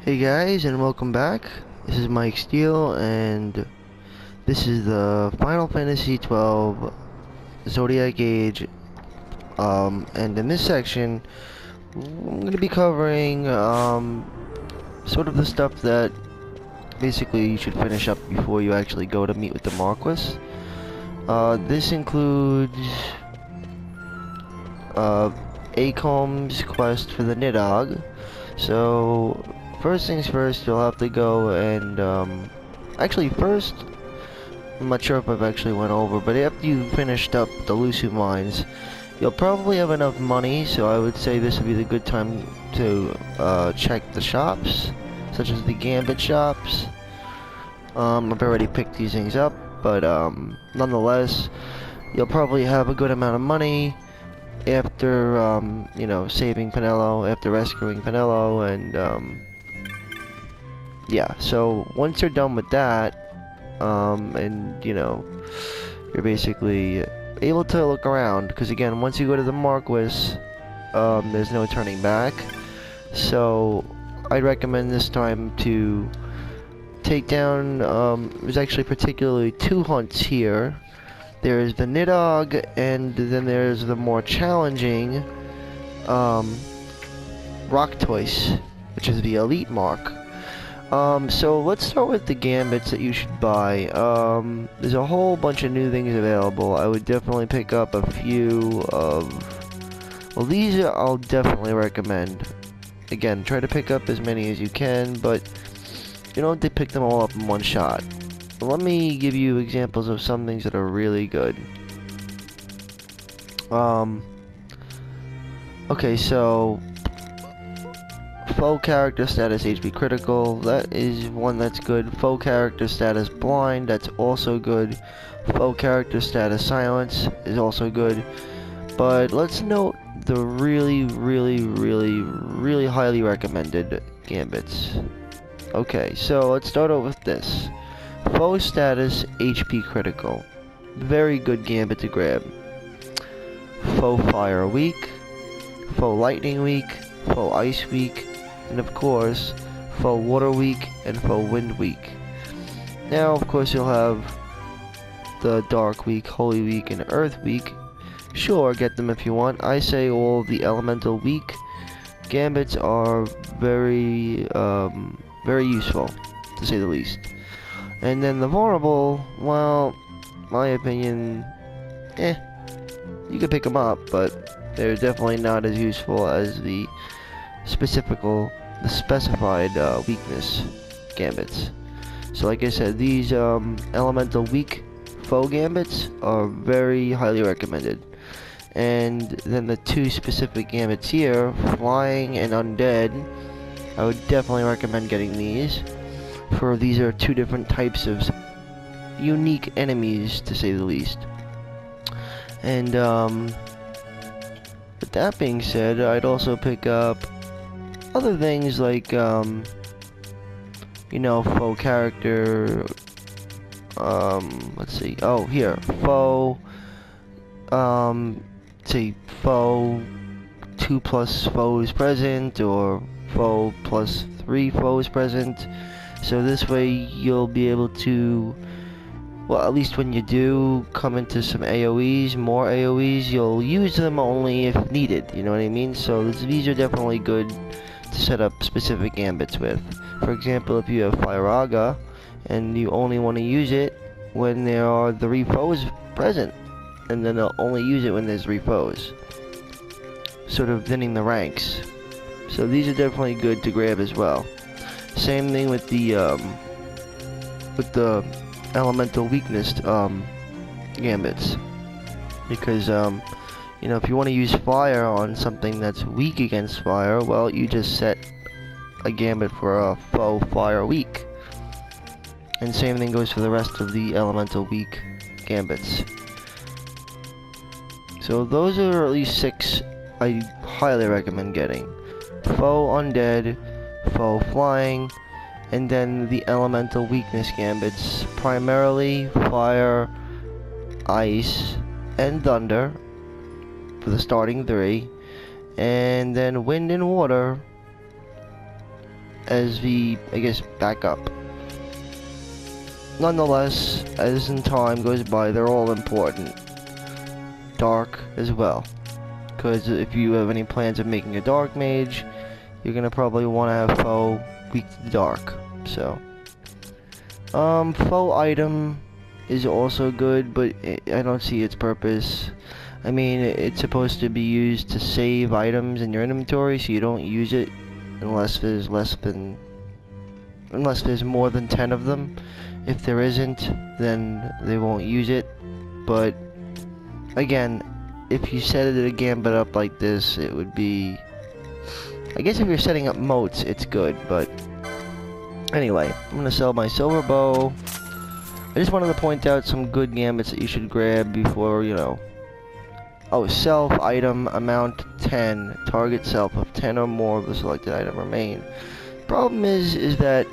Hey guys, and welcome back. This is Mike Steele, and this is the Final Fantasy 12 Zodiac Age. And in this section, I'm going to be covering sort of the stuff that basically you should finish up before you actually go to meet with the Marquis. This includes Acom's quest for the Nidhogg. So first things first, you'll have to go and actually first, I'm not sure if I've actually went over, but after you finished up the Lusu mines, you'll probably have enough money, so I would say this would be the good time to check the shops, such as the Gambit shops. I've already picked these things up, but nonetheless, you'll probably have a good amount of money after, you know, saving Penelo, after rescuing Penelo, and yeah, so once you're done with that, and, you know, you're basically able to look around, because again, once you go to the Marquis, there's no turning back, so I'd recommend this time to take down, there's actually particularly two hunts here. There's the Nidhogg, and then there's the more challenging, Rocktoise, which is the elite mark. So let's start with the gambits that you should buy. There's a whole bunch of new things available. I would definitely pick up a few of... Well, these I'll definitely recommend. Again, try to pick up as many as you can, but you don't have to pick them all up in one shot. Let me give you examples of some things that are really good. Okay, so faux character status HP critical, that is one that's good. Faux character status blind, that's also good. Faux character status silence is also good. But let's note the really highly recommended gambits. Okay, so let's start out with this. Faux status HP critical. Very good gambit to grab. Faux fire weak, faux lightning weak, faux ice weak, and of course, faux water weak and faux wind weak. Now, of course, you'll have the dark weak, holy weak, and earth weak. Sure, get them if you want. I say all the elemental weak gambits are very useful, to say the least. And then the vulnerable, well, my opinion, you could pick them up, but they're definitely not as useful as the specified weakness gambits. So like I said, these elemental weak faux gambits are very highly recommended. And then the two specific gambits here, flying and undead, I would definitely recommend getting these. For these are two different types of unique enemies, to say the least. And with that being said, I'd also pick up other things like, you know, faux character, let's see, oh, here, faux, say, faux 2+ foes present, or faux +3 foes present. So this way you'll be able to, well, at least when you do come into some AoEs, more AoEs, you'll use them only if needed, you know what I mean? So these are definitely good to set up specific gambits with. For example, if you have Firaga, and you only want to use it when there are 3 foes present, and then they'll only use it when there's 3 foes. Sort of thinning the ranks. So these are definitely good to grab as well. Same thing with the elemental weakness gambits, because you know, if you want to use fire on something that's weak against fire, well, you just set a gambit for a faux fire weak. And same thing goes for the rest of the elemental weak gambits. So those are at least 6 I highly recommend getting. Faux undead, faux flying, and then the elemental weakness gambits, primarily fire, ice, and thunder for the starting 3, and then wind and water as the, I guess, backup. Nonetheless, as in time goes by, they're all important. Dark as well, because if you have any plans of making a dark mage, you're gonna probably want to have foe weak to the dark. So, foe item is also good, but I don't see its purpose. I mean, it's supposed to be used to save items in your inventory, so you don't use it unless there's more than 10 of them. If there isn't, then they won't use it. But again, if you set it a gambit up like this, it would be, I guess if you're setting up moats, it's good. But anyway, I'm gonna sell my silver bow. I just wanted to point out some good gambits that you should grab before, you know. Oh, self item amount 10, target self of 10 or more of the selected item remain. Problem is that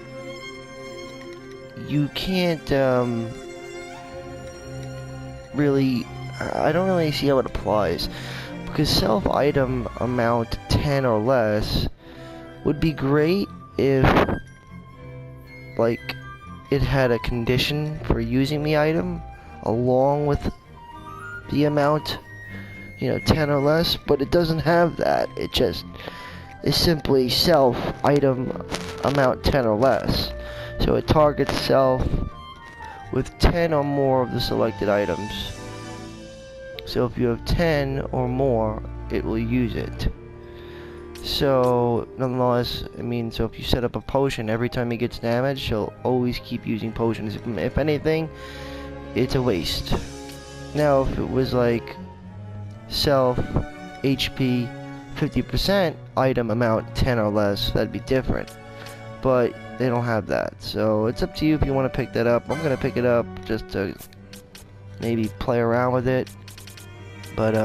you can't really, I don't really see how it applies, because self item amount 10 or less would be great if, like, it had a condition for using the item along with the amount, you know, 10 or less, but it doesn't have that. It just is simply self item amount 10 or less. So it targets self with 10 or more of the selected items. So if you have 10 or more, it will use it. So nonetheless, I mean, so if you set up a potion, every time he gets damaged, he'll always keep using potions. If anything, it's a waste. Now if it was like self HP 50%, item amount 10 or less, that'd be different. But they don't have that, so it's up to you if you want to pick that up. I'm gonna pick it up just to maybe play around with it. But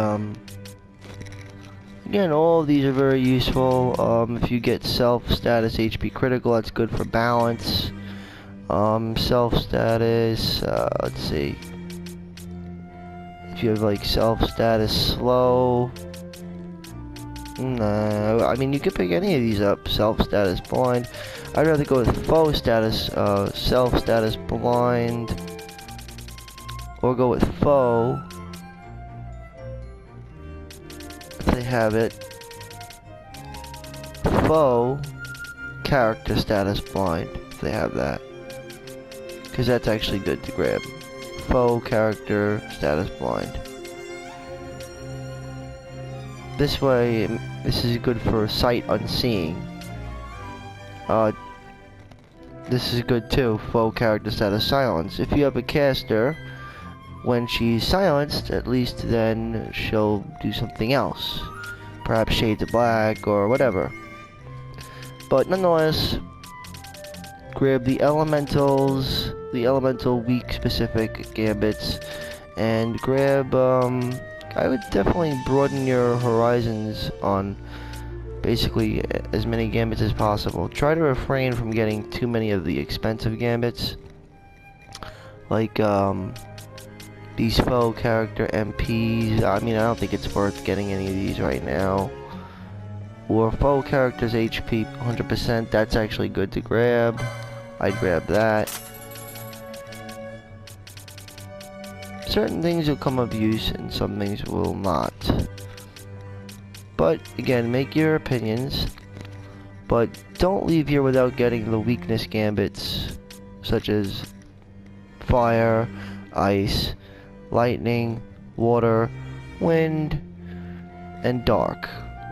again, all of these are very useful. If you get self status HP critical, that's good for balance. Self status, let's see. If you have like self status slow, no, I mean you could pick any of these up. Self status blind. I'd rather go with foe status, self status blind, or go with foe if they have it. Foe character status blind if they have that, because that's actually good to grab. Foe character status blind. This way, this is good for sight unseen. This is good too, foe character status silence. If you have a caster, when she's silenced, at least then she'll do something else. Perhaps shades of black or whatever. But nonetheless, grab the elementals, the elemental weak specific gambits, and grab, I would definitely broaden your horizons on basically as many gambits as possible. Try to refrain from getting too many of the expensive gambits, like these foe character MPs. I mean, I don't think it's worth getting any of these right now. Or foe characters HP 100%, that's actually good to grab. I'd grab that. Certain things will come of use and some things will not. But again, make your opinions, but don't leave here without getting the weakness gambits, such as fire, ice, lightning, water, wind, and dark.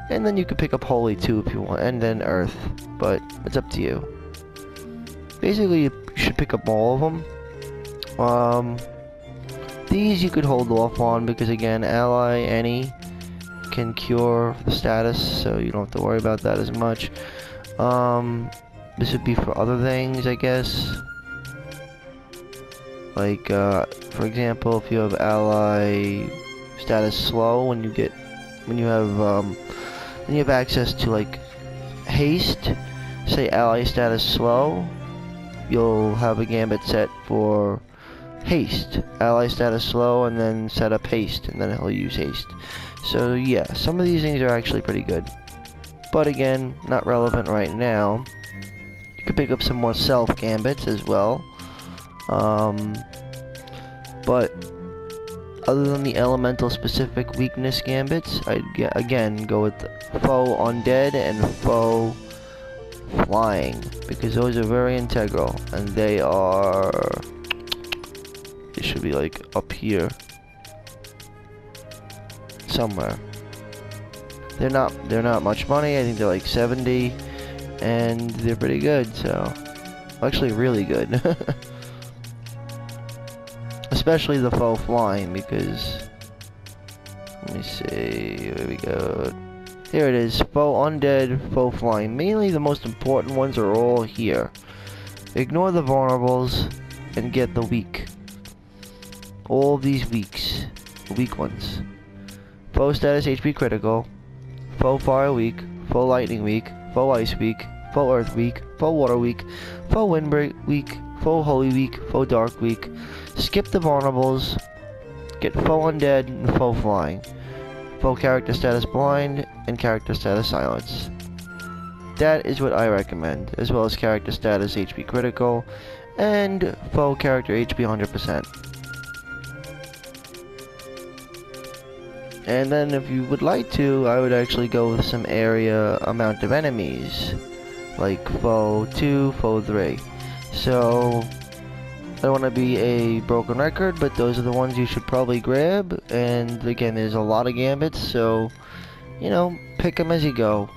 And then you could pick up holy too if you want, and then earth, but it's up to you. Basically, you should pick up all of them. These you could hold off on because again, ally any can cure the status, so you don't have to worry about that as much. This would be for other things, I guess. Like, for example, if you have ally status slow, when you have access to like haste, say ally status slow, you'll have a gambit set for haste, ally status slow, and then set up haste, and then he'll use haste. So yeah, some of these things are actually pretty good, but again, not relevant right now. could pick up some more self gambits as well. But other than the elemental specific weakness gambits, I'd again go with foe undead and foe flying, because those are very integral, and they should be like up here somewhere. They're not much money. I think they're like 70, and they're pretty good. So actually really good. Especially the foe flying, because let me see, here we go. Here it is, foe undead, foe flying. Mainly the most important ones are all here. Ignore the vulnerables and get the weak. All of these weak ones. Foe status HP critical, foe fire weak, foe lightning weak, foe ice weak, foe earth weak, foe water weak, foe wind weak, foe holy weak, foe dark weak. Skip the vulnerables, get foe undead and foe flying, foe character status blind, and character status silence. That is what I recommend, as well as character status HP critical, and foe character HP 100%. And then if you would like to, I would actually go with some area amount of enemies, like foe 2, foe 3. So I don't want to be a broken record, but those are the ones you should probably grab. And again, there's a lot of gambits, so, you know, pick them as you go.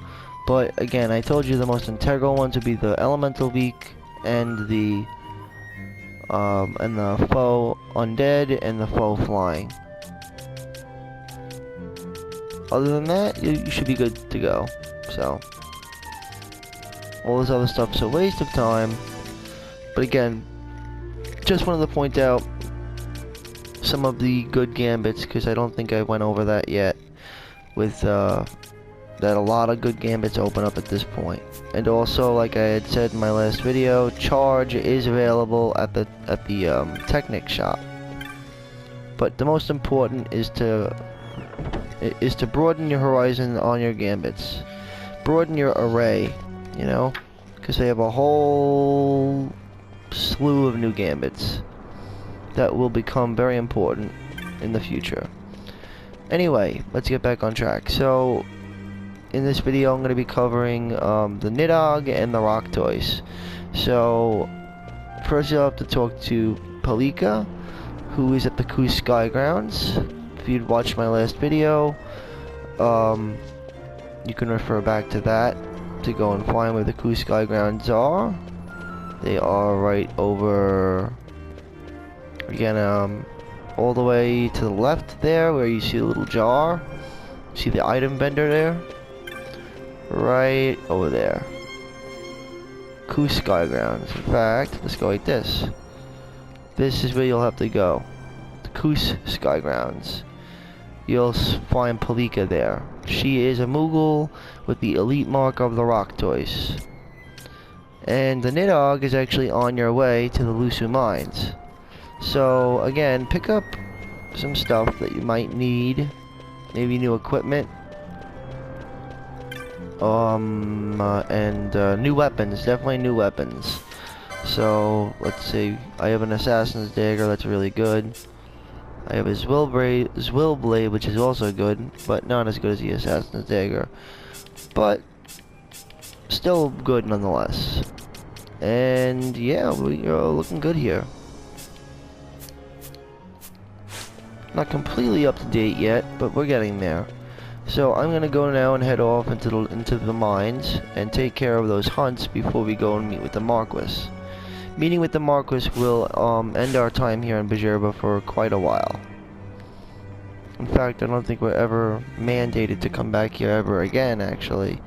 But again, I told you the most integral ones would be the elemental weak and the foe undead and the foe flying. Other than that, you should be good to go. So all this other stuff's a waste of time. But again, just wanted to point out some of the good gambits, because I don't think I went over that yet, with that a lot of good gambits open up at this point. And also, like I had said in my last video, charge is available at the Technic shop. But the most important is to broaden your horizon on your gambits, broaden your array, you know, because they have a whole slew of new gambits that will become very important in the future. Anyway, let's get back on track. So in this video I'm going to be covering the Nidhogg and the rock toys. So first you'll have to talk to Palika, who is at the Coos Sky Grounds. If you'd watched my last video, you can refer back to that to go and find where the Coos Sky Grounds are. They are right over, again, all the way to the left there, where you see the little jar. See the item vendor there? Right over there. Coos Sky Grounds. In fact, let's go like this. This is where you'll have to go. The Coos Sky Grounds. You'll find Palika there. She is a Moogle with the elite mark of the rock toys. And the Nidhogg is actually on your way to the Lusu Mines. So again, pick up some stuff that you might need. Maybe new equipment. And new weapons. Definitely new weapons. So let's see. I have an Assassin's Dagger. That's really good. I have a Zwill Blade, which is also good, but not as good as the Assassin's Dagger. But still good nonetheless. And yeah, we are looking good here. Not completely up to date yet, but we're getting there. So I'm gonna go now and head off into the mines and take care of those hunts before we go and meet with the Marquis. Meeting with the Marquis will end our time here in Bajirba for quite a while. In fact, I don't think we're ever mandated to come back here ever again, actually.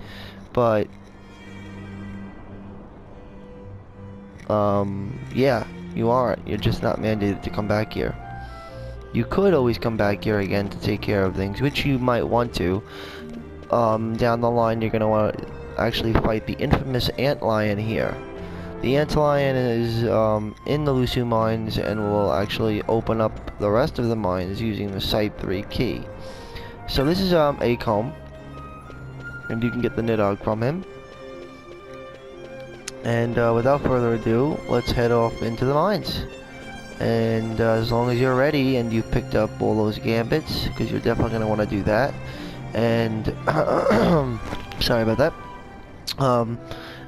But yeah, you aren't. You're just not mandated to come back here. You could always come back here again to take care of things, which you might want to. Down the line, you're gonna want to actually fight the infamous Antlion here. The Antlion is in the Lusu Mines and will actually open up the rest of the mines using the Site 3 key. So this is Acomb, and you can get the Nidhogg from him. And without further ado, let's head off into the mines. And as long as you're ready and you've picked up all those gambits, because you're definitely going to want to do that. And sorry about that.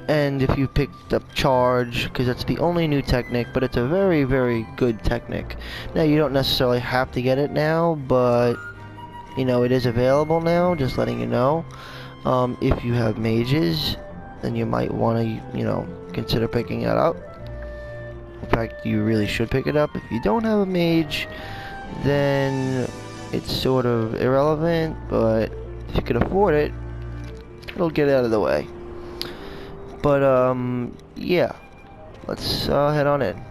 And if you picked up charge, because that's the only new technique, but it's a very, very good technique. Now, you don't necessarily have to get it now, but you know, it is available now, just letting you know. If you have mages, then you might want to, you know, consider picking it up. In fact, you really should pick it up. If you don't have a mage, then it's sort of irrelevant, but if you can afford it, it'll get out of the way. But, yeah, let's head on in.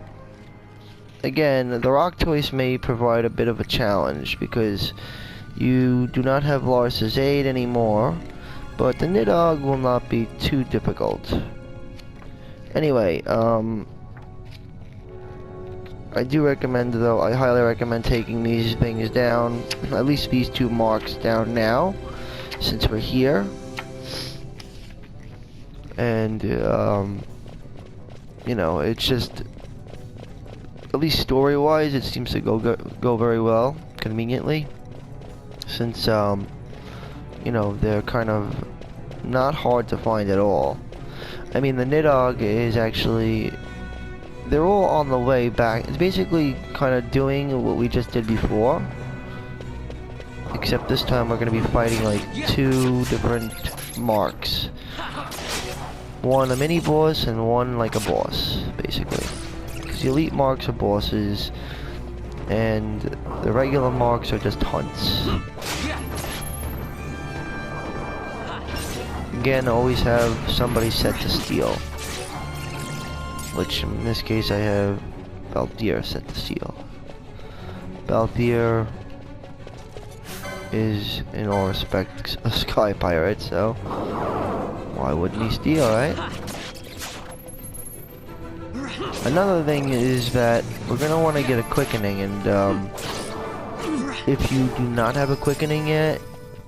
Again, the rock choice may provide a bit of a challenge, because you do not have Lars's aid anymore, but the Nidhogg will not be too difficult. Anyway, I do recommend, though, I highly recommend taking these things down, at least these 2 marks down now, since we're here. And, you know, it's just, at least story-wise, it seems to go very well, conveniently, since, you know, they're kind of not hard to find at all. I mean, the Nidhogg is actually, they're all on the way back. It's basically kind of doing what we just did before, except this time we're going to be fighting like 2 different marks. One a mini boss and one like a boss, basically. Because the elite marks are bosses, and the regular marks are just hunts. Again, always have somebody set to steal, which in this case I have Balthier set to steal. Balthier is in all respects a sky pirate, so why wouldn't he steal, right? Another thing is that we're gonna want to get a quickening, and if you do not have a quickening yet,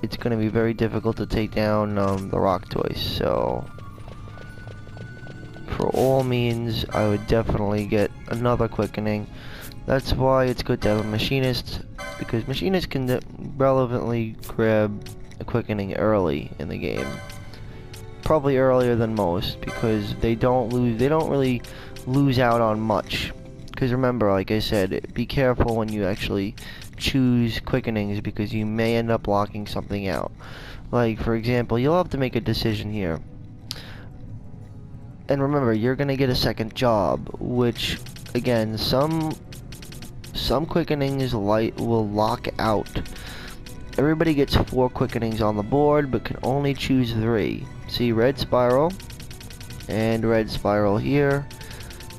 it's going to be very difficult to take down the rock toys. So for all means, I would definitely get another quickening. That's why it's good to have a machinist, because machinists can relevantly grab a quickening early in the game, probably earlier than most, because they don't really lose out on much. Because remember, like I said, be careful when you actually choose quickenings, because you may end up locking something out. Like, for example, you'll have to make a decision here. And remember, you're gonna get a second job, which, again, some quickenings will lock out. Everybody gets 4 quickenings on the board, but can only choose 3. See, red spiral, and red spiral here.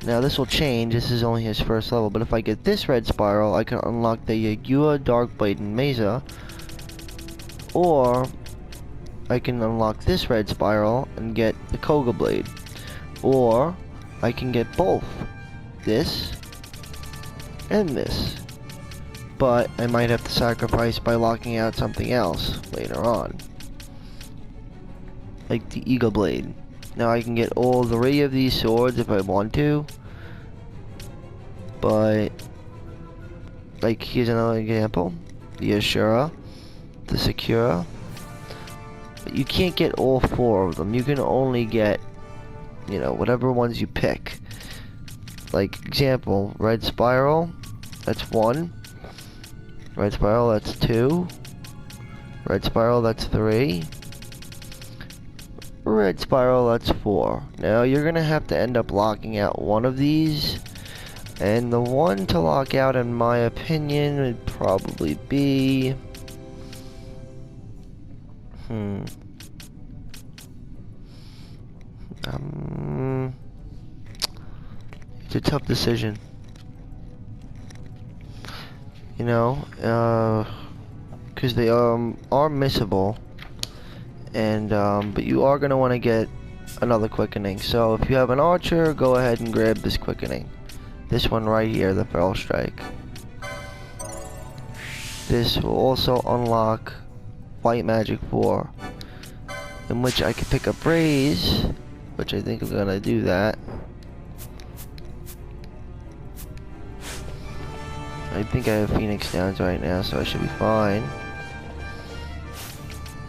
Now this will change, this is only his first level, but if I get this red spiral, I can unlock the Yagua, Darkblade, and Mesa, or I can unlock this red spiral and get the Koga Blade, or I can get both, this and this, but I might have to sacrifice by locking out something else later on, like the Eagle Blade. Now I can get all 3 of these swords if I want to, but like here's another example, the Ashura, the Secura, but you can't get all 4 of them. You can only get, you know, whatever ones you pick. Like example, red spiral, that's 1, red spiral, that's 2, red spiral, that's 3, red spiral, that's 4. Now you're gonna have to end up locking out one of these, and the one to lock out, in my opinion, would probably be it's a tough decision, you know, because they are missable. And but you are going to want to get another quickening. So if you have an archer, go ahead and grab this quickening. This one right here, the Feral Strike. This will also unlock White Magic 4, in which I can pick up Raise which I think I'm gonna do that. I think I have Phoenix Downs right now, so I should be fine.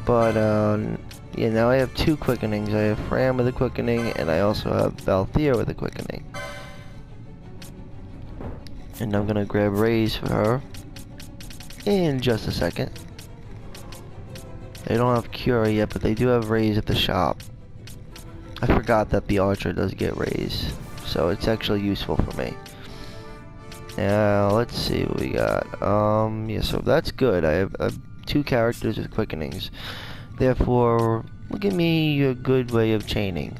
But, yeah, now I have 2 quickenings. I have Fran with a quickening, and I also have Balthier with a quickening. And I'm gonna grab Raise for her in just a second. They don't have Cure yet, but they do have Raise at the shop. I forgot that the Archer does get Raise, so it's actually useful for me. Now, let's see what we got. Yeah, so that's good. I have 2 characters with quickenings. Therefore, look at me, a good way of chaining.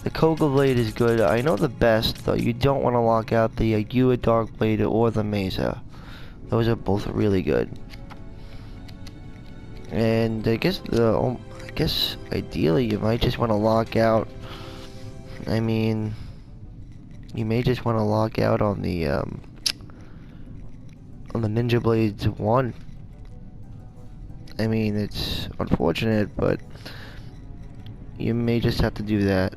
The Koga Blade is good. I know the best, though. You don't want to lock out the Yua Dark Blade or the Mesa. Those are both really good. And I guess ideally you might just want to lock out. I mean, you may just want to lock out on the Ninja Blades 1. I mean, it's unfortunate, but you may just have to do that.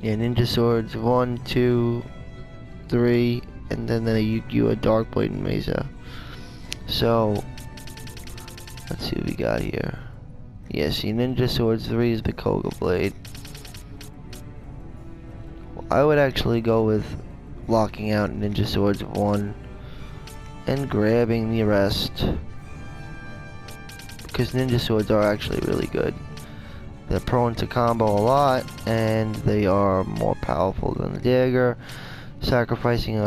Yeah, Ninja Swords 1, 2, 3, and then you a Dark Blade and Mesa. So let's see what we got here. Yeah, see, Ninja Swords 3 is the Koga Blade. I would actually go with locking out Ninja Swords 1 and grabbing the rest, because Ninja Swords are actually really good. They're prone to combo a lot, and they are more powerful than the dagger, sacrificing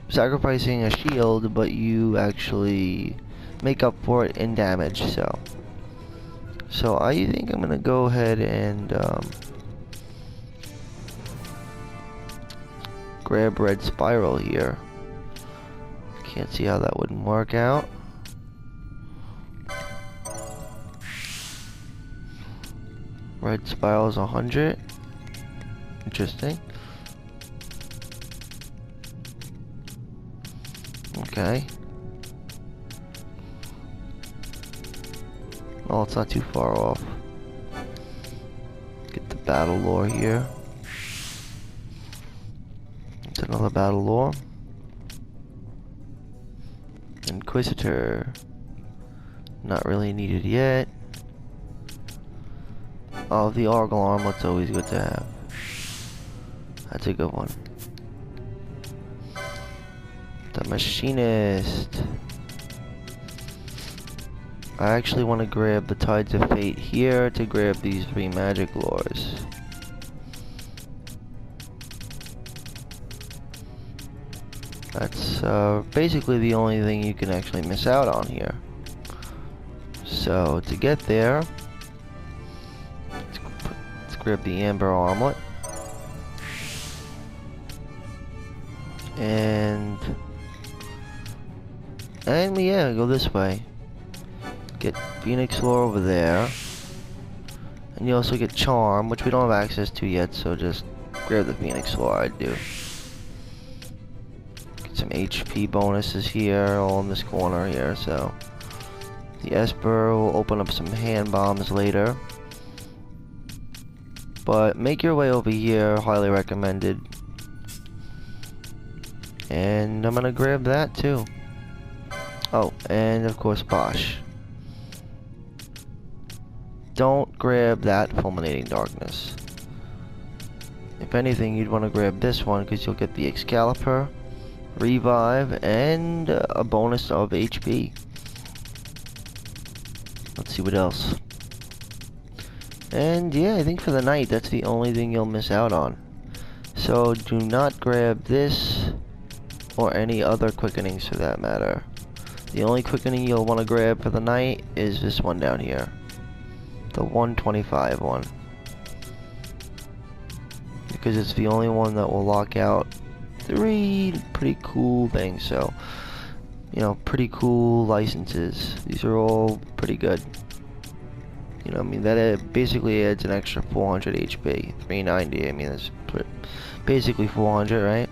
sacrificing a shield, but you actually make up for it in damage. So I think I'm gonna go ahead and grab Red Spiral here. Can't see how that wouldn't work out. Red Spiral is 100. Interesting. Okay. Well, it's not too far off. Get the battle lore here. It's another battle lore. Inquisitor. Not really needed yet. Oh, the Oracle Armlet's always good to have. That's a good one. The Machinist. I actually want to grab the Tides of Fate here to grab these 3 magic lores. That's basically the only thing you can actually miss out on here. So to get there, let's grab the Amber Armlet. And yeah, go this way. Get Phoenix Lore over there. And you also get Charm, which we don't have access to yet, so just grab the Phoenix Lore, I'd do. Get some HP bonuses here, all in this corner here, so. The Esper will open up some hand bombs later. But make your way over here, highly recommended. And I'm gonna grab that too. Oh, and of course Bosch. Don't grab that Fulminating Darkness. If anything, you'd want to grab this one because you'll get the Excalibur, Revive, and a bonus of HP. Let's see what else. And yeah, I think for the night, that's the only thing you'll miss out on. So do not grab this or any other quickenings for that matter. The only quickening you'll want to grab for the night is this one down here. The 125 one. Because it's the only one that will lock out 3 pretty cool things, so, you know, pretty cool licenses. These are all pretty good. You know, I mean, that basically adds an extra 400 HP. 390, I mean, that's basically 400, right?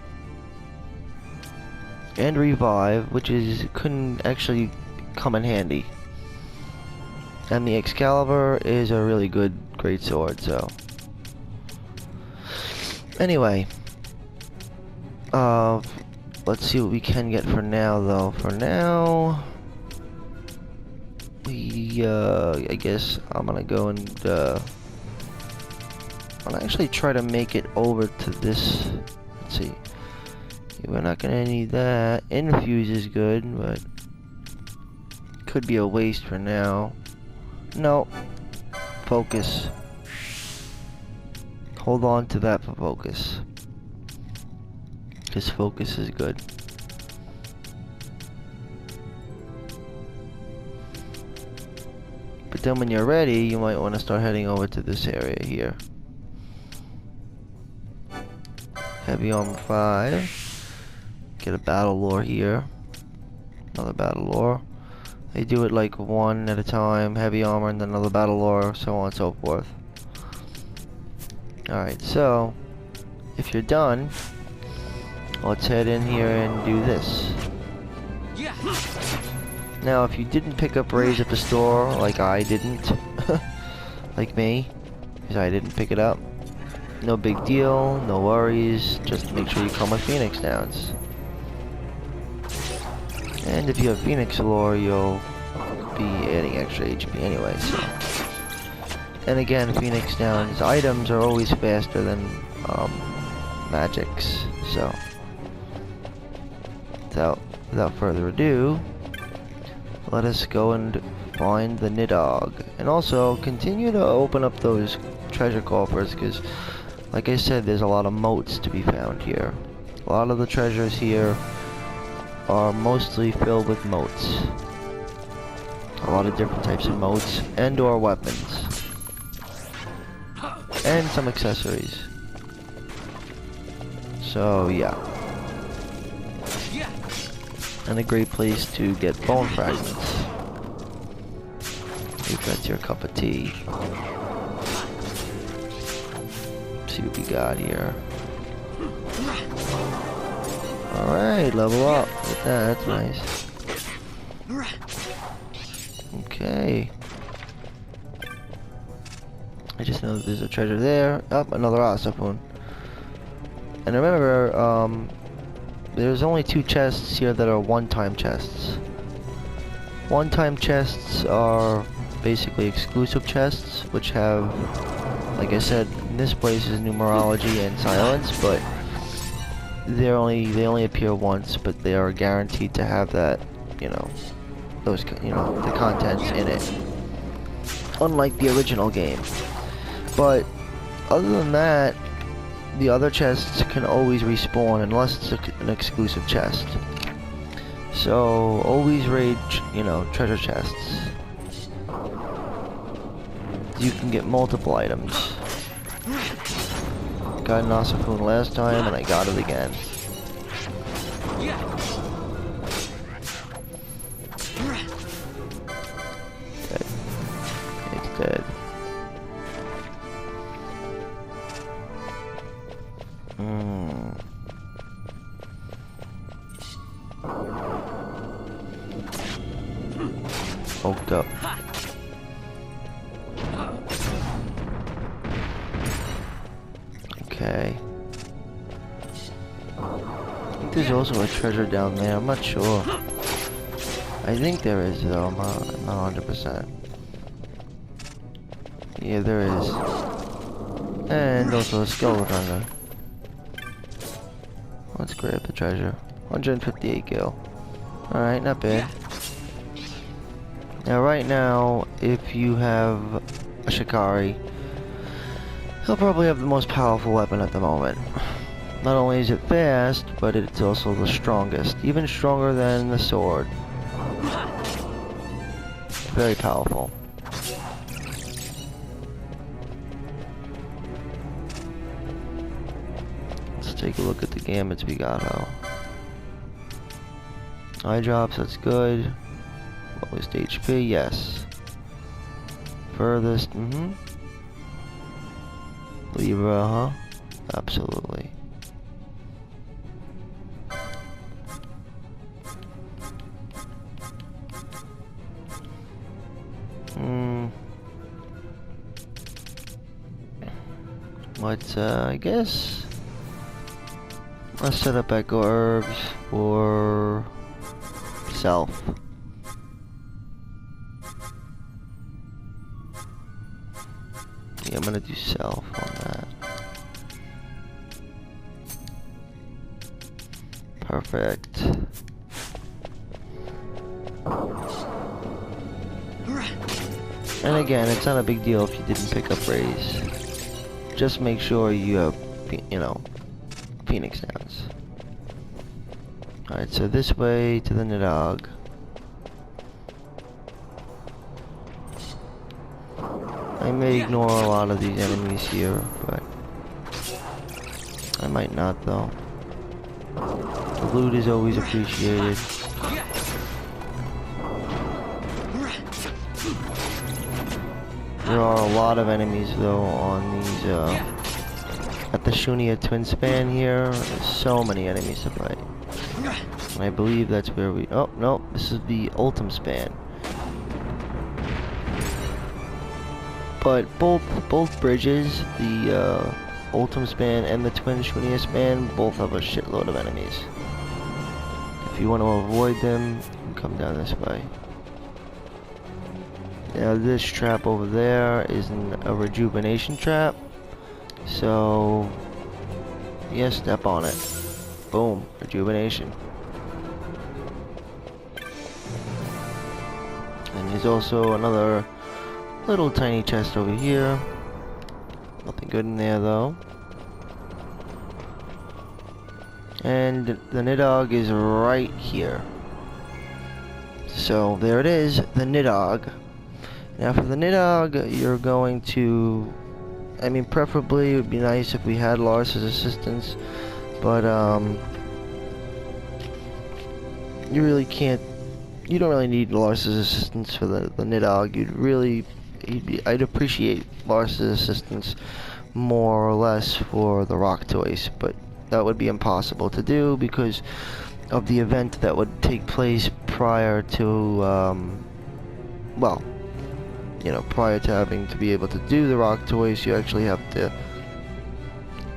And Revive, which is, couldn't actually come in handy. And the Excalibur is a really good, great sword, so. Anyway. Let's see what we can get for now, though. For now, I guess I'm gonna go and, I'll actually try to make it over to this. Let's see. We're not gonna need that. Infuse is good, but could be a waste for now. No. Focus. Hold on to that for focus. Because focus is good. But then when you're ready, you might want to start heading over to this area here. Heavy armor 5. Get a battle lore here. Another battle lore. They do it like one at a time. Heavy armor and then another battle lore, so on and so forth. Alright, so if you're done, let's head in here and do this. Now, if you didn't pick up Raise at the store, like I didn't, like me, because I didn't pick it up, no big deal, no worries, just make sure you come with Phoenix Downs. And if you have Phoenix lore, you'll be adding extra HP anyway, so. And again, Phoenix Downs items are always faster than magics, so. Without further ado, let us go and find the Nidhogg. And also, continue to open up those treasure coffers, because, like I said, there's a lot of moats to be found here. A lot of the treasures here are mostly filled with moats. A lot of different types of moats and or weapons. And some accessories. So, yeah. And a great place to get bone fragments. If that's your cup of tea. Let's see what we got here. Alright, level up. Look at that, that's nice. Okay. I just know that there's a treasure there. Oh, another Ossifun. And remember, there's only 2 chests here that are one-time chests. One-time chests are basically exclusive chests, which have, like I said, in this place is numerology and silence, but they only appear once, but they are guaranteed to have that, you know, those, you know, the contents in it. Unlike the original game. But other than that, the other chests can always respawn unless it's an exclusive chest. So always raid, you know, treasure chests. You can get multiple items. Got an Ossifun last time and I got it again. Dead. It's dead. Oaked up. Okay. I think there's also a treasure down there. I'm not sure. I think there is though. I'm not 100%. Yeah, there is. And also a skeleton. Let's grab the treasure. 158 gil. Alright, not bad. Now right now, if you have a Shikari, he'll probably have the most powerful weapon at the moment. Not only is it fast, but it's also the strongest. Even stronger than the sword. Very powerful. Let's take a look at the gambits we got, Eye drops, that's good. Lowest HP, yes. Furthest, Libra, huh? Absolutely. But I guess let's set up echo herbs for self. Yeah, I'm gonna do self on that. Perfect. And again, it's not a big deal if you didn't pick up raise. Just make sure you have, you know, Phoenix Downs. Alright, so this way to the Nidhogg. I may ignore a lot of these enemies here, but I might not though. The loot is always appreciated. There are a lot of enemies though on these at the Shunia Twin Span here. There's so many enemies to fight. And I believe that's where we... Oh, no, this is the Ultim Span. But both bridges, the Ultim Span and the Twin Shunia Span, both have a shitload of enemies. If you want to avoid them, you can come down this way. Now this trap over there is a rejuvenation trap. So, yeah, step on it. Boom, rejuvenation. And there's also another little tiny chest over here. Nothing good in there though. And the Nidhogg is right here. So there it is, the Nidhogg. Now for the Nidhogg, you're going to... I mean, preferably it would be nice if we had Lars's assistance, but you really can't. You don't really need Lars's assistance for the Nidhogg. I'd appreciate Lars's assistance more or less for the rock toys, but that would be impossible to do because of the event that would take place prior to, well, you know, prior to having to be able to do the rock toys. You actually have to,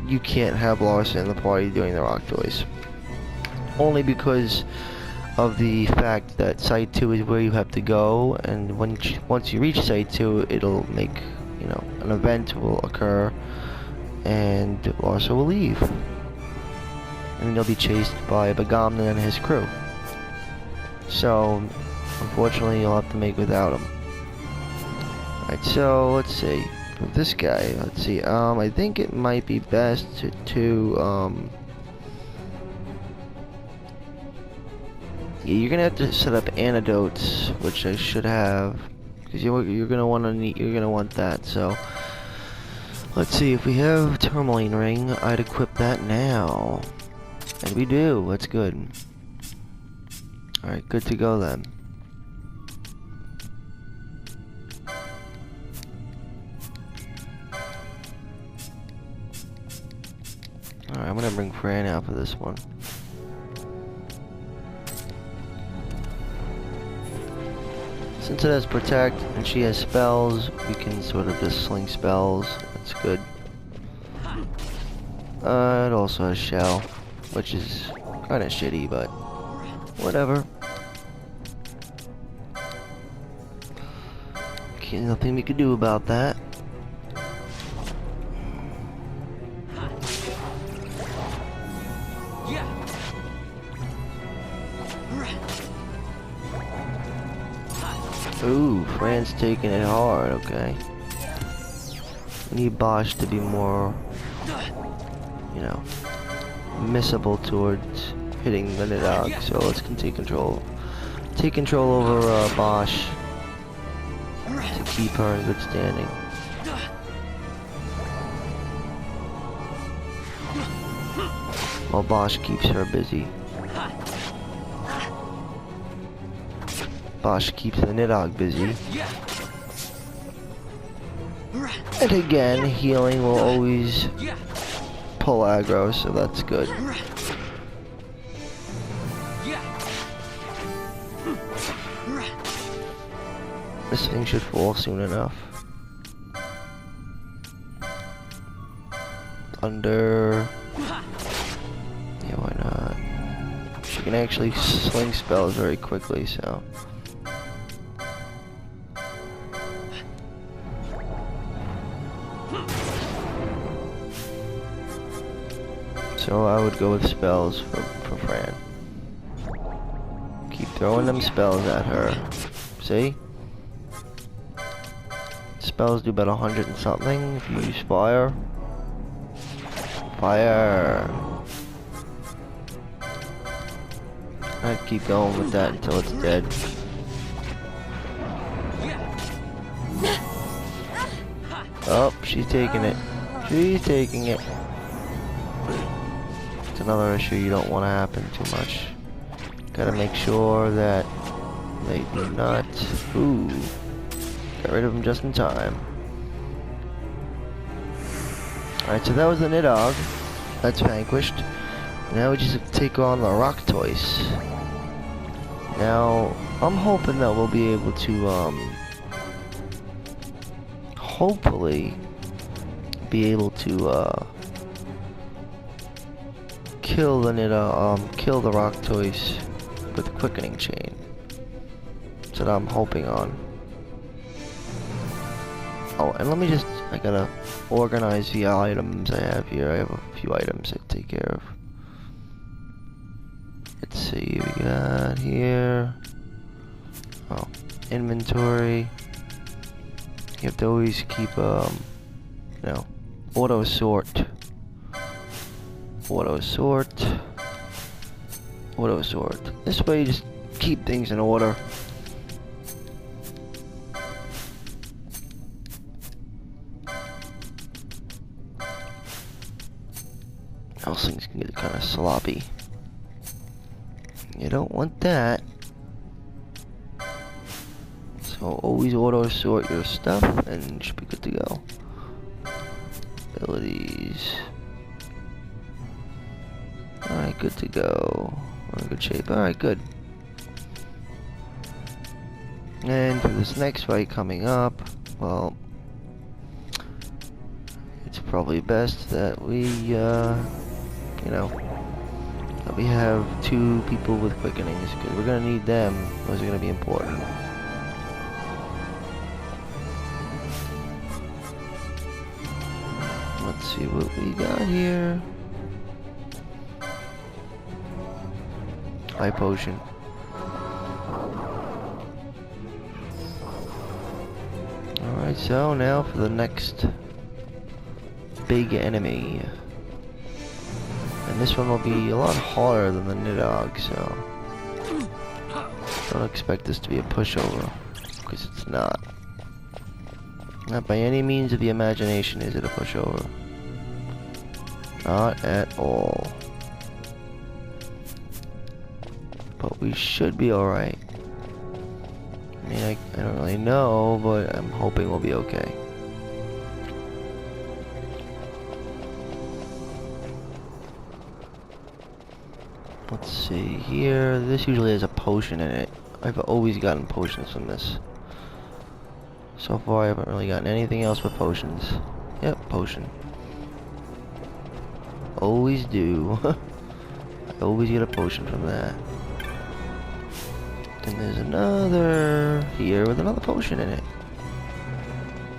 you can't have Lars in the party doing the rock toys. Only because of the fact that Site 2 is where you have to go, and once you reach Site 2, it'll make, you know, an event will occur, and Lars will leave. And he'll be chased by Bagamna and his crew. So, unfortunately, you'll have to make without him. Alright, so let's see. For this guy, let's see. I think it might be best to yeah, you're gonna have to set up antidotes, which I should have, because you're gonna want that. So let's see if we have Tourmaline Ring. I'd equip that now, and we do. That's good. All right, good to go then. Alright, I'm gonna bring Fran out for this one. Since it has Protect and she has spells, we can sort of just sling spells. That's good. It also has Shell, which is kinda shitty, but whatever. Okay, nothing we could do about that. Ooh, Fran's taking it hard, okay. We need Bosch to be more, you know, missable towards hitting the Nidhogg, so let's take control. Take control over Bosch to keep her in good standing. While Bosch keeps her busy. Bosch keeps the Nidhogg busy. And again, healing will always pull aggro, so that's good. This thing should fall soon enough. Thunder. Yeah, why not? She can actually sling spells very quickly, so. So I would go with spells for Fran. Keep throwing them spells at her. See? Spells do about 100 and something if you use fire. Fire! I'd keep going with that until it's dead. Oh, she's taking it. She's taking it. It's another issue you don't want to happen too much. Gotta make sure that they do not. Ooh. Got rid of them just in time. Alright, so that was the Nidhogg. That's vanquished. Now we just have to take on the Rocktoise. Now, I'm hoping that we'll be able to, hopefully be able to, kill the kill the Rocktoise with Quickening Chain. That's what I'm hoping on. Oh, and let me just, I gotta organize the items I have here. I have a few items to take care of. Let's see, we got here, oh, inventory. You have to always keep, you know, auto sort. Auto sort. Auto sort. This way you just keep things in order. Else things can get kind of sloppy. You don't want that. So always auto sort your stuff and you should be good to go. Abilities. Alright, good to go. We're in good shape. Alright, good. And for this next fight coming up, well, it's probably best that we, you know, that we have 2 people with quickenings, because we're gonna need them. Those are gonna be important. Let's see what we got here. High potion. Alright, so now for the next big enemy. And this one will be a lot harder than the Nidhogg, so don't expect this to be a pushover, because it's not. Not by any means of the imagination is it a pushover. Not at all. But we should be alright. I mean, I don't really know, but I'm hoping we'll be okay. Let's see here. This usually has a potion in it. I've always gotten potions from this. So far, I haven't really gotten anything else but potions. Yep, potion. Always do. I always get a potion from that. And there's another here with another potion in it.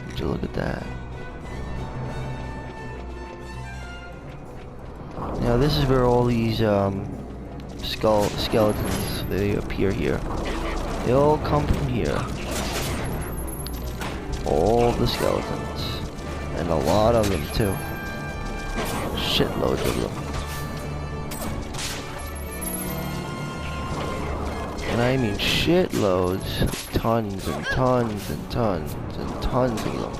Would you look at that? Now this is where all these skeletons, they appear here. They all come from here. All the skeletons. And a lot of them too. Shitloads of them. And I mean shitloads. Tons and tons and tons and tons of them.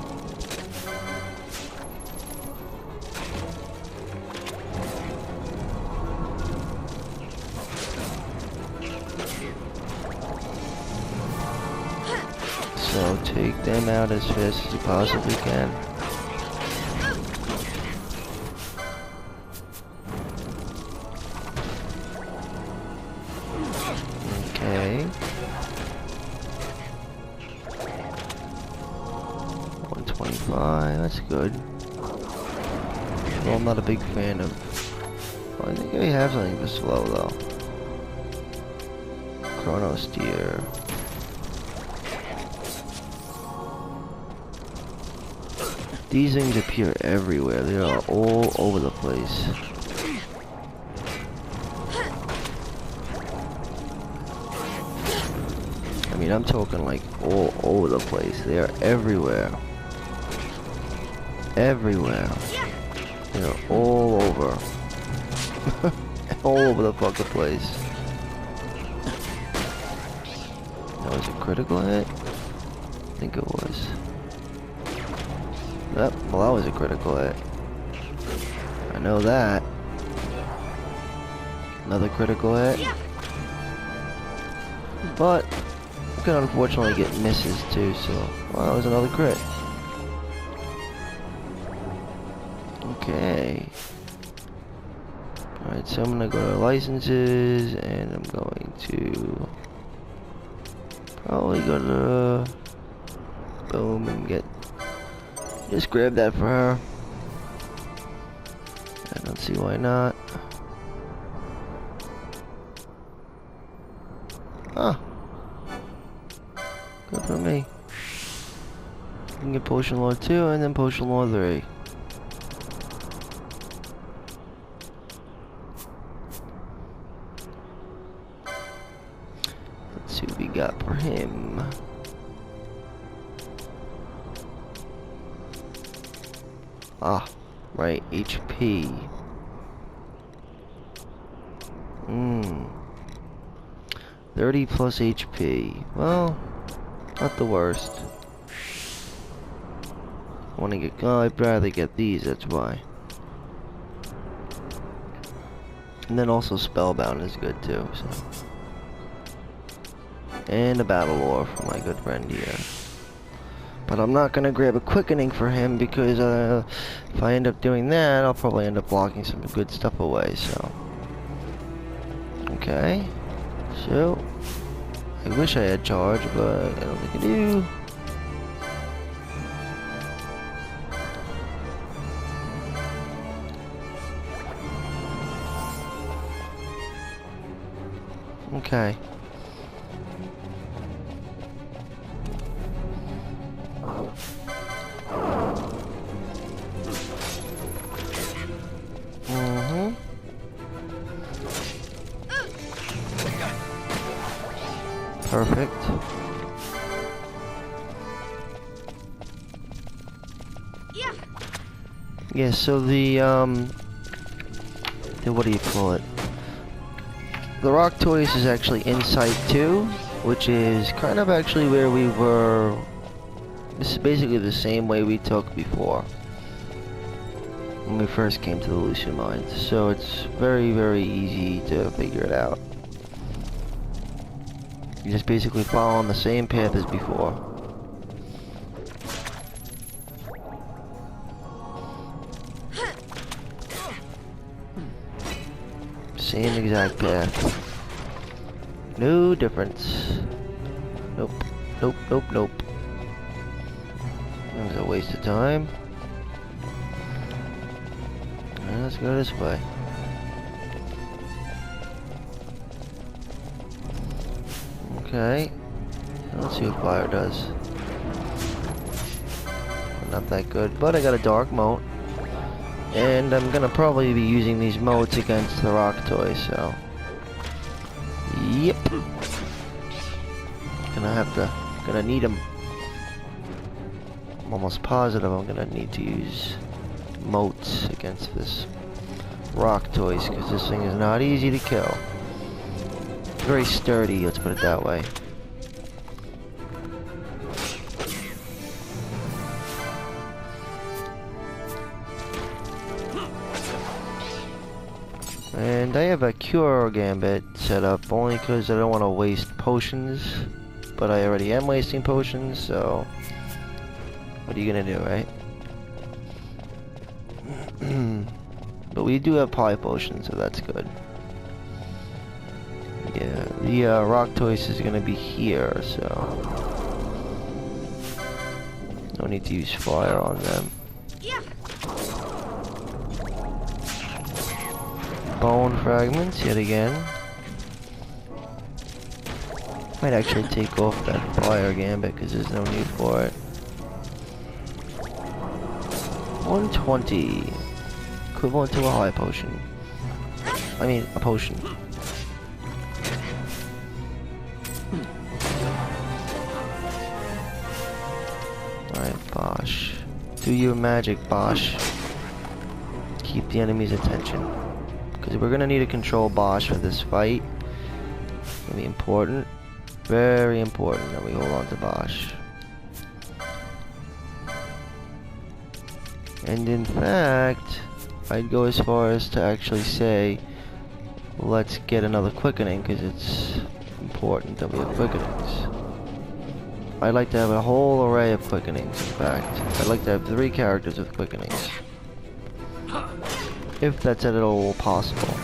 So take them out as fast as you possibly can. Okay. 125, that's good. Well, I'm not a big fan of... Well, I think I have something for slow, though. Chrono Steer. These things appear everywhere. They are all over the place. I mean, I'm talking like all over the place. They are everywhere. Everywhere. They are all over. All over the fucking place. That was a critical hit? I think it was. Yep, well that was a critical hit. I know that. Another critical hit. But you can unfortunately get misses too, so well, that was another crit. Okay. Alright, so I'm gonna go to licenses and I'm going to probably go to boom and get just grab that for her. I don't see why not. Ah, good for me. You can get Potion Lord 2 and then Potion Lord 3. Let's see what we got for him. Ah, right, HP. 30 plus HP. Well, not the worst. I want to get. Oh, I'd rather get these. That's why. And then also Spellbound is good too. So. And a Battle Ore for my good friend here. But I'm not gonna grab a Quickening for him because if I end up doing that, I'll probably end up blocking some good stuff away. So. Okay. So, I wish I had charge, but I don't think I do. Okay. Perfect. Yeah, so the what do you call it? The Rock Toys is actually in Site 2, which is kind of actually where we were. This is basically the same way we took before when we first came to the Lucian Mines, so it's very, very easy to figure it out. You just basically follow on the same path as before. Same exact path. No difference. Nope. Nope, nope, nope. That was a waste of time. Let's go this way. Okay. Let's see what fire does. Not that good, but I got a dark moat. And I'm gonna probably be using these moats against the rock toy, so. Yep. Gonna need them. I'm almost positive I'm gonna need to use moats against this rock toys, because this thing is not easy to kill. Very sturdy, let's put it that way. And I have a Cure Gambit set up only because I don't want to waste potions, but I already am wasting potions, so what are you gonna do, right? But we do have Poly Potions, so that's good. Yeah, the Rock Toys is gonna be here, so no need to use fire on them. bone fragments yet again. Might actually take off that fire gambit because there's no need for it. 120. Equivalent to a high potion. I mean, a potion. Alright, Bosch. Do your magic, Bosch. Keep the enemy's attention. Because we're gonna need to control Bosch for this fight. It's gonna be important. Very important that we hold on to Bosch. And in fact, I'd go as far as to actually say, let's get another quickening, because it's important that we have quickenings. I'd like to have a whole array of quickenings, in fact. I'd like to have 3 characters with quickenings. If that's at all possible.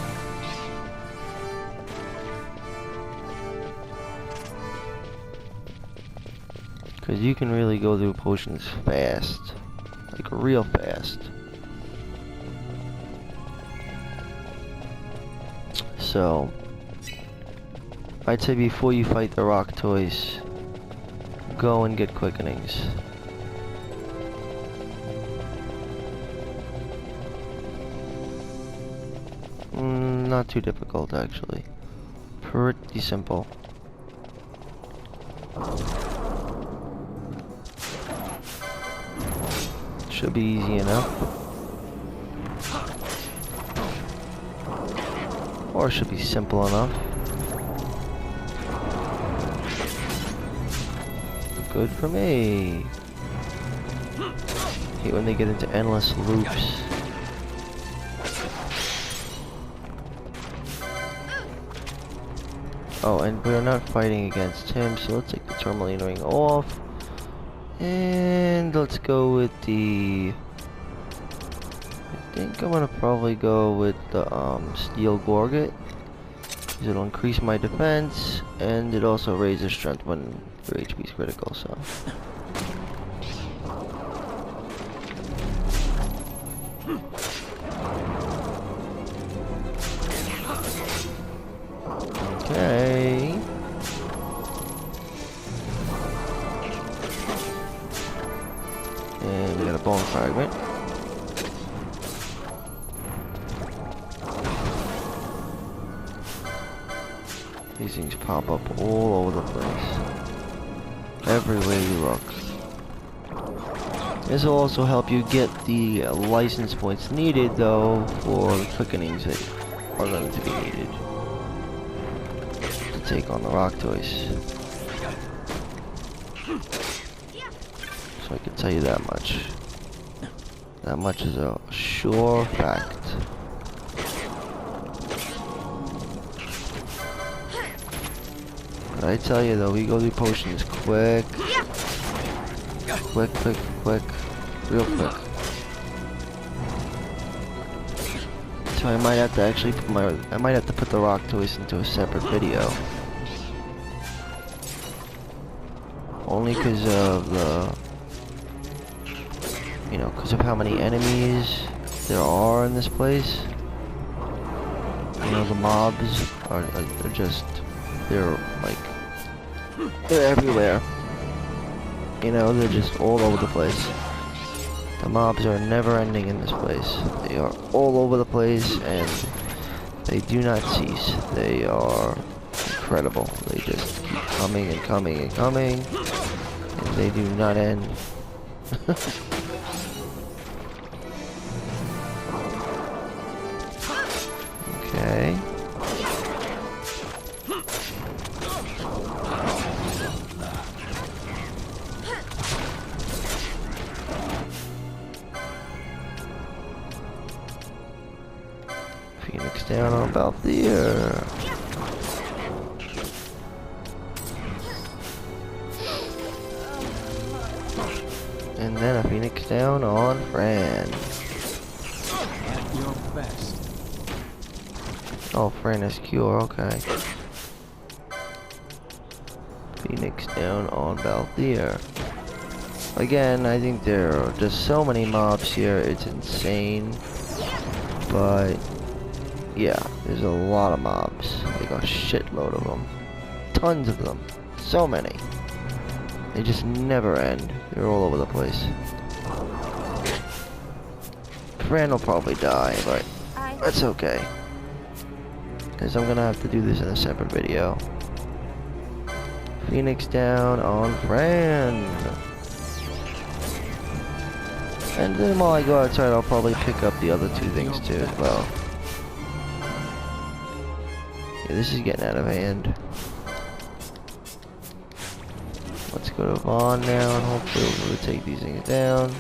Because you can really go through potions fast. Like real fast. So, I'd say before you fight the rock toys, go and get quickenings. Not too difficult actually. Pretty simple. Should be easy enough. Or should be simple enough. Good for me. Hate when they get into endless loops. Oh, and we're not fighting against him, so let's take the tourmaline ring off. And let's go with the... I think I'm gonna probably go with the steel gorget. Because it'll increase my defense, and it also raises strength when your HP is critical, so... Okay. And we got a bone fragment. These things pop up all over the place. Everywhere you look. This will also help you get the license points needed, though, for the quickenings that are going to be needed to take on the rock toys. So I can tell you that much. That much is a sure fact. But I tell you though, we go through potions quick. Quick, quick, quick. Real quick. So I might have to actually put the rock toys into a separate video. Only because of the... You know, because of how many enemies there are in this place. You know, the mobs are they're just... They're like... They're everywhere. You know, they're just all over the place. The mobs are never ending in this place. They are all over the place and they do not cease. They are incredible. They just keep coming and coming and coming. And they do not end. Okay. Phoenix down on about there. And then a Phoenix down on Fran. At your best. Oh, Fran is cure, okay. Phoenix down on Balthier. Again, I think there are just so many mobs here, it's insane. But Yeah, there's a lot of mobs. Like a shitload of them. Tons of them. So many. They just never end. They're all over the place. Fran will probably die, but that's okay. Because I'm gonna have to do this in a separate video. Phoenix down on Fran. And then while I go outside, I'll probably pick up the other two things too as well. Yeah, this is getting out of hand. Let's go to Vaughn now, and hopefully we'll be able to take these things down.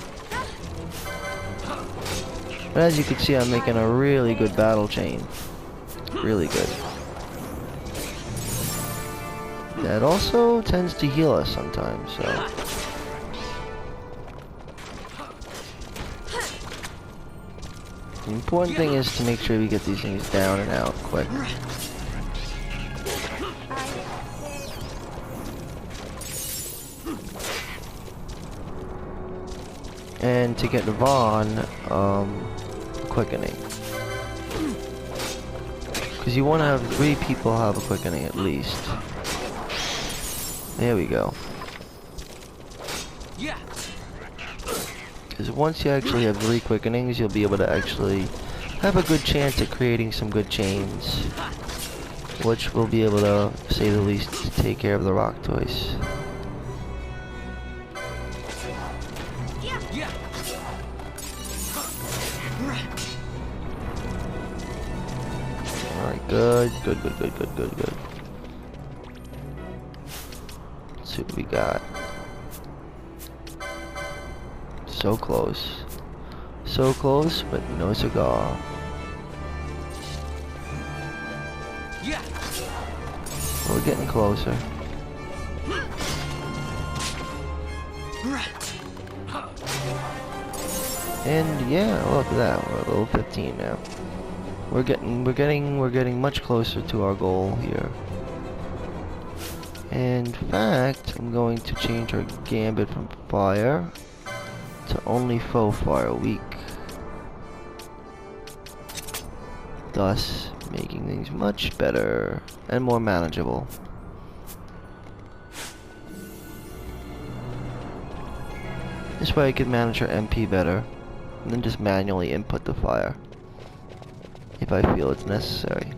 But as you can see, I'm making a really good battle chain. Really good. That also tends to heal us sometimes, so... The important thing is to make sure we get these things down and out quick. And to get Vaughn, quickening. Because you want to have 3 people have a quickening at least. There we go. Because once you actually have 3 quickenings, you'll be able to actually have a good chance at creating some good chains. Which will be able to, say the least, take care of the rock toys. Alright, good. Let's see what we got. So close. So close, but no cigar. We're getting closer. And yeah, look at that. We're at level 15 now. We're getting much closer to our goal here. In fact, I'm going to change our gambit from fire to only faux fire weak. Thus, making things much better and more manageable. This way I can manage our MP better, and then just manually input the fire, if I feel it's necessary.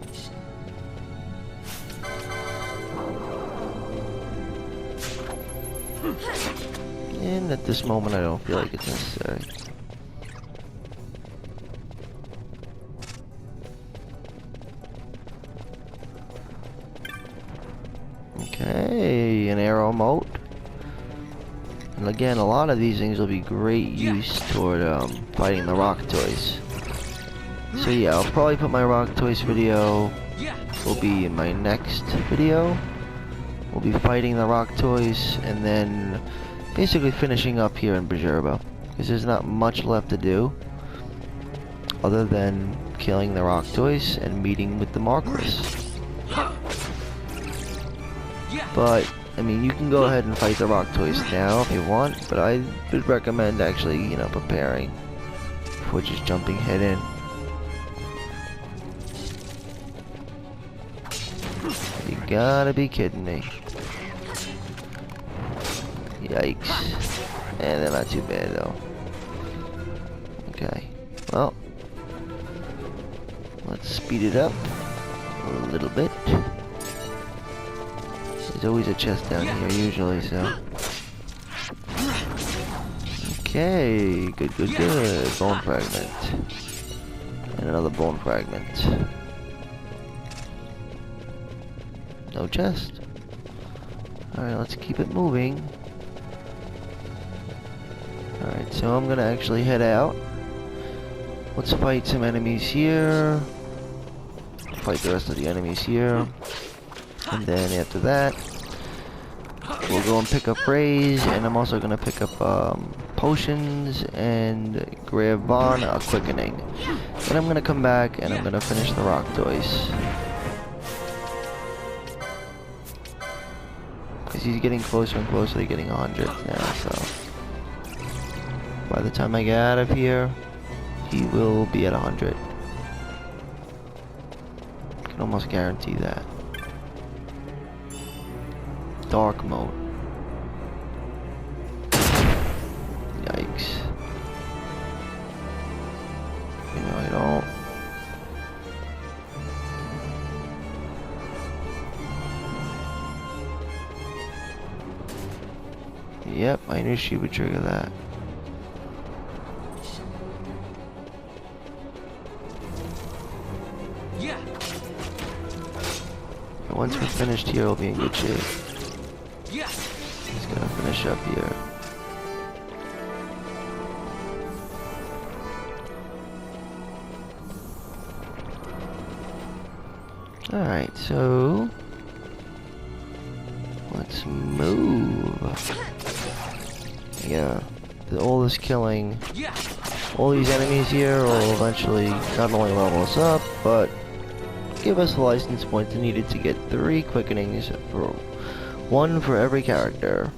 And at this moment I don't feel like it's necessary. Okay, an arrow moat. And again, a lot of these things will be great use toward fighting the rock toys. So yeah, I'll probably put my rock toys video will be in my next video. We'll be fighting the rock toys and then basically finishing up here in Bajurba, because there's not much left to do other than killing the rock toys and meeting with the Marquis. But I mean, you can go ahead and fight the rock toys now if you want, but I would recommend actually, you know, preparing before just jumping head in. You gotta be kidding me. Yikes. And they're not too bad though. Okay. Well, let's speed it up a little bit. There's always a chest down here usually, so. Okay, good. Bone fragment. And another bone fragment. No chest. Alright, let's keep it moving. Alright, so I'm gonna actually head out. Let's fight some enemies here. Fight the rest of the enemies here. And then after that, we'll go and pick up rays, and I'm also gonna pick up potions and grab Vaughn a quickening. Then I'm gonna come back and I'm gonna finish the rock toys. Because he's getting closer and closer to getting 100 now, so by the time I get out of here, he will be at 100. Can almost guarantee that. Dark mode. Yikes. You know, I don't. Yep, I knew she would trigger that. Yeah. And once we're finished here, we'll be in good shape. Yeah. Just gonna finish up here. Alright, so let's move. Yeah, all this killing, Yeah. all these enemies here will eventually not only level us up, but give us the license points needed to get 3 quickenings, for 1 for every character,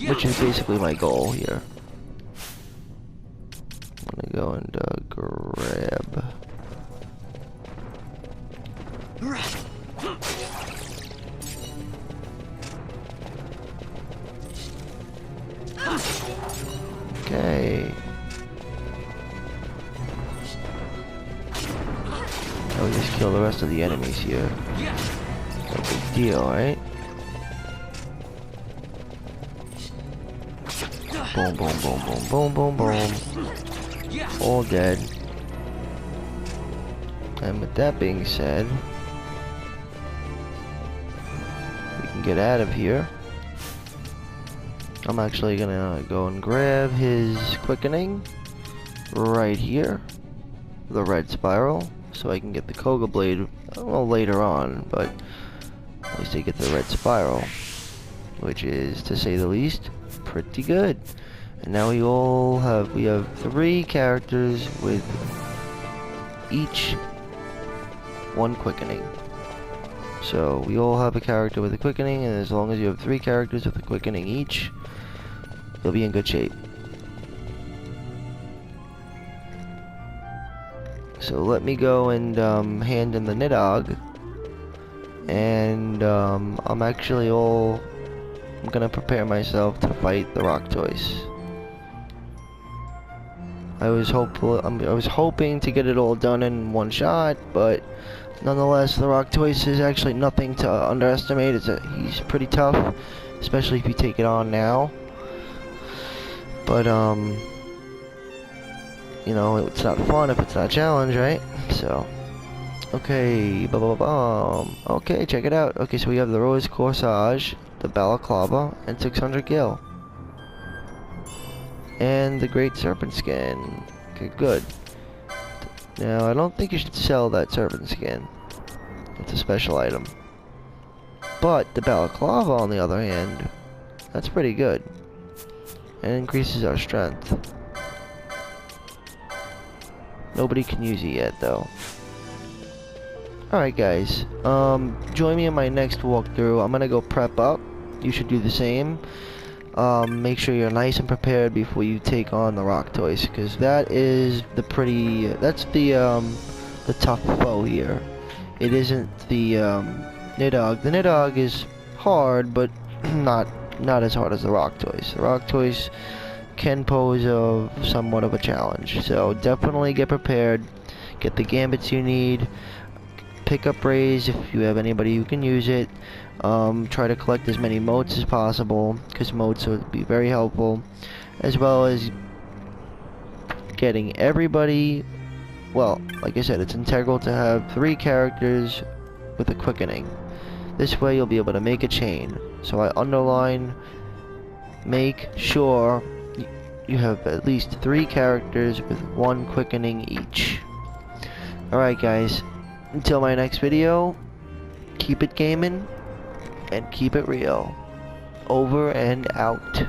which is basically my goal here. I'm gonna go and grab. Okay. Now we just kill the rest of the enemies here. No big deal, right? Boom, boom, boom, boom, boom, boom, boom. All dead. And with that being said, we can get out of here. I'm actually gonna go and grab his quickening right here, the red spiral, so I can get the Koga blade, well, later on, but at least I get the red spiral, which is, to say the least, pretty good. And now we have 3 characters with each 1 quickening. So we all have a character with a quickening, and as long as you have 3 characters with a quickening each, you'll be in good shape. So let me go and hand in the Nidhogg, and I'm gonna prepare myself to fight the rock toys. I was hoping to get it all done in 1 shot, but nonetheless, the rock toys is actually nothing to underestimate. He's pretty tough, especially if you take it on now. But you know, it's not fun if it's not a challenge, right? So, okay, okay, check it out. Okay, so we have the Rose Corsage, the Balaclava, and 600 gil. And the Great Serpent Skin. Okay, good. Now, I don't think you should sell that Serpent Skin. It's a special item. But the Balaclava, on the other hand, that's pretty good. It increases our strength. Nobody can use it yet, though. Alright, guys. Join me in my next walkthrough. I'm gonna go prep up. You should do the same. Make sure you're nice and prepared before you take on the rock toys, because that is that's the tough foe here. It isn't the Nidhogg. The Nidhogg is hard, but not as hard as the rock toys. The rock toys can pose somewhat of a challenge, so definitely get prepared. Get the gambits you need. Pick up Raise if you have anybody who can use it. Try to collect as many motes as possible, because motes would be very helpful, as well as getting everybody. Well, like I said, it's integral to have 3 characters with a quickening. This way you'll be able to make a chain. So I underline, make sure you have at least 3 characters with 1 quickening each. Alright, guys, until my next video, keep it gaming and keep it real. Over and out.